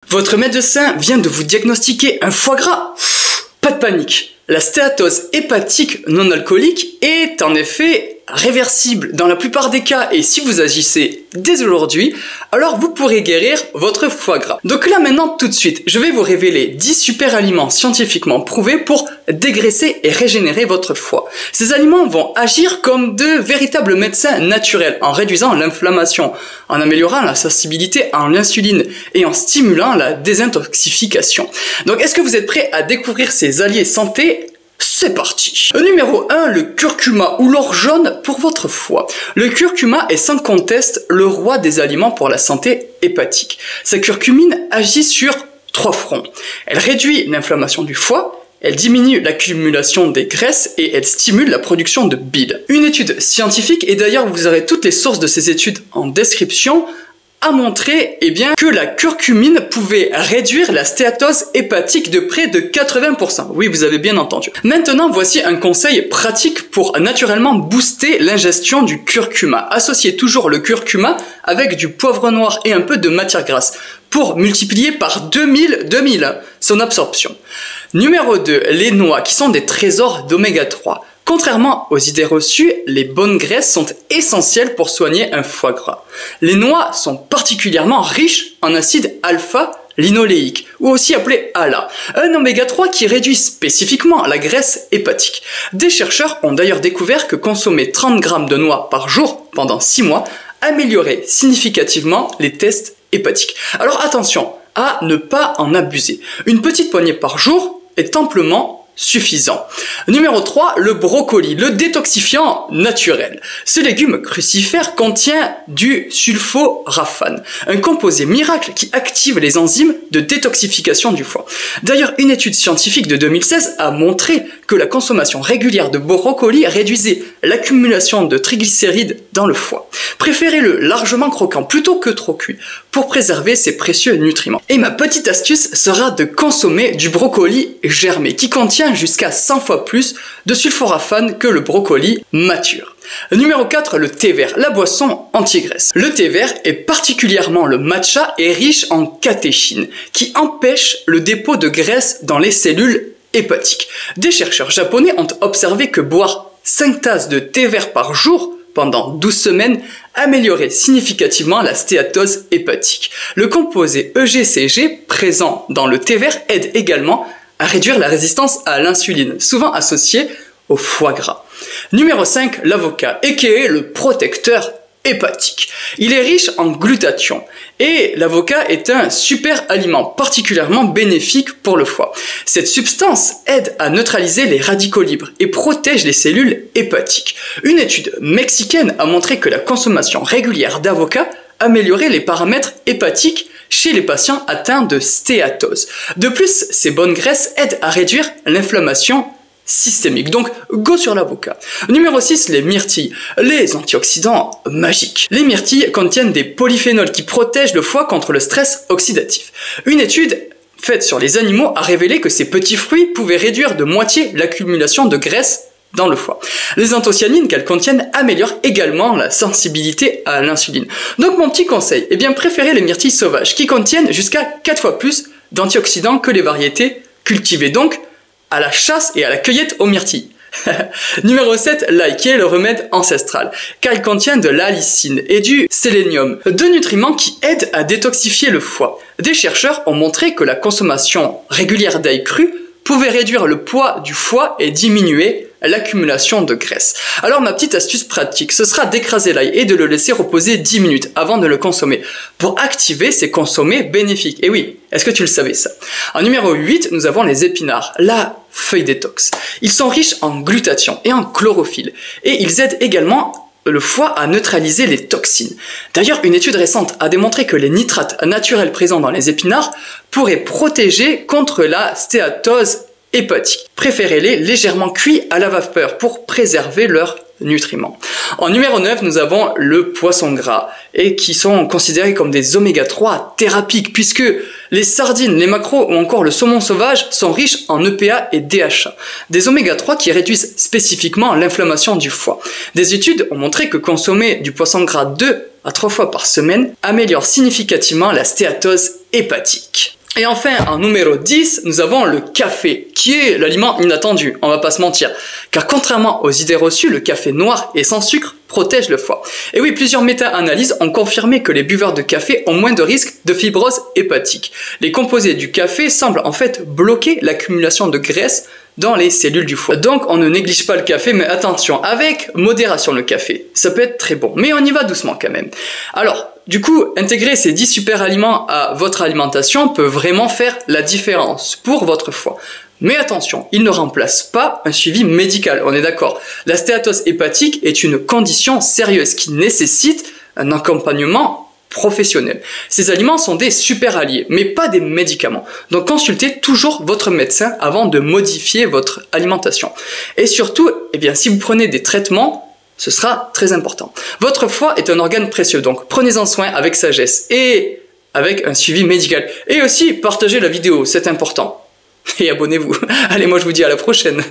Votre médecin vient de vous diagnostiquer un foie gras. Pas de panique. La stéatose hépatique non alcoolique est en effet réversible dans la plupart des cas et si vous agissez dès aujourd'hui, alors vous pourrez guérir votre foie gras. Donc là maintenant tout de suite, je vais vous révéler 10 super aliments scientifiquement prouvés pour dégraisser et régénérer votre foie. Ces aliments vont agir comme de véritables médecins naturels en réduisant l'inflammation, en améliorant la sensibilité à l'insuline et en stimulant la désintoxification. Donc est-ce que vous êtes prêts à découvrir ces alliés santé ? C'est parti. Numéro 1, le curcuma ou l'or jaune pour votre foie. Le curcuma est sans conteste le roi des aliments pour la santé hépatique. Sa curcumine agit sur 3 fronts. Elle réduit l'inflammation du foie, elle diminue l'accumulation des graisses et elle stimule la production de bile. Une étude scientifique, et d'ailleurs vous aurez toutes les sources de ces études en description, a montré que la curcumine pouvait réduire la stéatose hépatique de près de 80%. Oui, vous avez bien entendu. Maintenant, voici un conseil pratique pour naturellement booster l'ingestion du curcuma. Associez toujours le curcuma avec du poivre noir et un peu de matière grasse pour multiplier par 2000 son absorption. Numéro 2, les noix qui sont des trésors d'oméga 3. Contrairement aux idées reçues, les bonnes graisses sont essentielles pour soigner un foie gras. Les noix sont particulièrement riches en acide alpha-linoléique, ou aussi appelé ALA, un oméga 3 qui réduit spécifiquement la graisse hépatique. Des chercheurs ont d'ailleurs découvert que consommer 30 grammes de noix par jour pendant 6 mois améliorait significativement les tests hépatiques. Alors attention à ne pas en abuser. Une petite poignée par jour est amplement suffisant. Numéro 3, le brocoli, le détoxifiant naturel. Ce légume crucifère contient du sulforaphane, un composé miracle qui active les enzymes de détoxification du foie. D'ailleurs, une étude scientifique de 2016 a montré que la consommation régulière de brocoli réduisait l'accumulation de triglycérides dans le foie. Préférez-le largement croquant plutôt que trop cuit pour préserver ces précieux nutriments. Et ma petite astuce sera de consommer du brocoli germé qui contient jusqu'à 100 fois plus de sulforaphane que le brocoli mature. Numéro 4, le thé vert, la boisson anti-graisse. Le thé vert et particulièrement le matcha est riche en catéchine qui empêche le dépôt de graisse dans les cellules hépatiques. Des chercheurs japonais ont observé que boire 5 tasses de thé vert par jour pendant 12 semaines améliorait significativement la stéatose hépatique. Le composé EGCG présent dans le thé vert aide également à réduire la résistance à l'insuline, souvent associée au foie gras. Numéro 5, l'avocat, aka le protecteur hépatique. Il est riche en glutathion et l'avocat est un super aliment particulièrement bénéfique pour le foie. Cette substance aide à neutraliser les radicaux libres et protège les cellules hépatiques. Une étude mexicaine a montré que la consommation régulière d'avocat améliorait les paramètres hépatiques chez les patients atteints de stéatose. De plus, ces bonnes graisses aident à réduire l'inflammation systémique. Donc, go sur l'avocat. Numéro 6, les myrtilles. Les antioxydants magiques. Les myrtilles contiennent des polyphénols qui protègent le foie contre le stress oxydatif. Une étude faite sur les animaux a révélé que ces petits fruits pouvaient réduire de moitié l'accumulation de graisse dans le foie. Les anthocyanines qu'elles contiennent améliorent également la sensibilité à l'insuline. Donc mon petit conseil, préférez les myrtilles sauvages qui contiennent jusqu'à 4 fois plus d'antioxydants que les variétés cultivées. Donc à la chasse et à la cueillette aux myrtilles. Numéro 7, l'ail qui est le remède ancestral, car il contient de l'allicine et du sélénium, deux nutriments qui aident à détoxifier le foie. Des chercheurs ont montré que la consommation régulière d'ail cru pouvait réduire le poids du foie et diminuer l'accumulation de graisse. Alors ma petite astuce pratique, ce sera d'écraser l'ail et de le laisser reposer 10 minutes avant de le consommer pour activer ces consommés bénéfiques. Et oui, est-ce que tu le savais ça? En numéro 8, nous avons les épinards, la feuille détox. Ils sont riches en glutathion et en chlorophylle et ils aident également le foie à neutraliser les toxines. D'ailleurs, une étude récente a démontré que les nitrates naturels présents dans les épinards pourraient protéger contre la stéatose hépatique. Préférez-les légèrement cuits à la vapeur pour préserver leurs nutriments. En numéro 9, nous avons le poisson gras et qui sont considérés comme des oméga 3 thérapiques puisque les sardines, les maquereaux ou encore le saumon sauvage sont riches en EPA et DHA, des oméga 3 qui réduisent spécifiquement l'inflammation du foie. Des études ont montré que consommer du poisson gras 2 à 3 fois par semaine améliore significativement la stéatose hépatique. Et enfin, en numéro 10, nous avons le café, qui est l'aliment inattendu, on va pas se mentir. Car contrairement aux idées reçues, le café noir et sans sucre protège le foie. Et oui, plusieurs méta-analyses ont confirmé que les buveurs de café ont moins de risques de fibrose hépatique. Les composés du café semblent en fait bloquer l'accumulation de graisse dans les cellules du foie. Donc on ne néglige pas le café, mais attention, avec modération le café. Ça peut être très bon, mais on y va doucement quand même. Alors, du coup, intégrer ces 10 super aliments à votre alimentation peut vraiment faire la différence pour votre foie. Mais attention, il ne remplace pas un suivi médical, on est d'accord. La stéatose hépatique est une condition sérieuse qui nécessite un accompagnement professionnel. Ces aliments sont des super alliés, mais pas des médicaments. Donc consultez toujours votre médecin avant de modifier votre alimentation. Et surtout, si vous prenez des traitements, ce sera très important. Votre foie est un organe précieux, donc prenez-en soin avec sagesse et avec un suivi médical. Et aussi, partagez la vidéo, c'est important. Et abonnez-vous. Allez, moi je vous dis à la prochaine.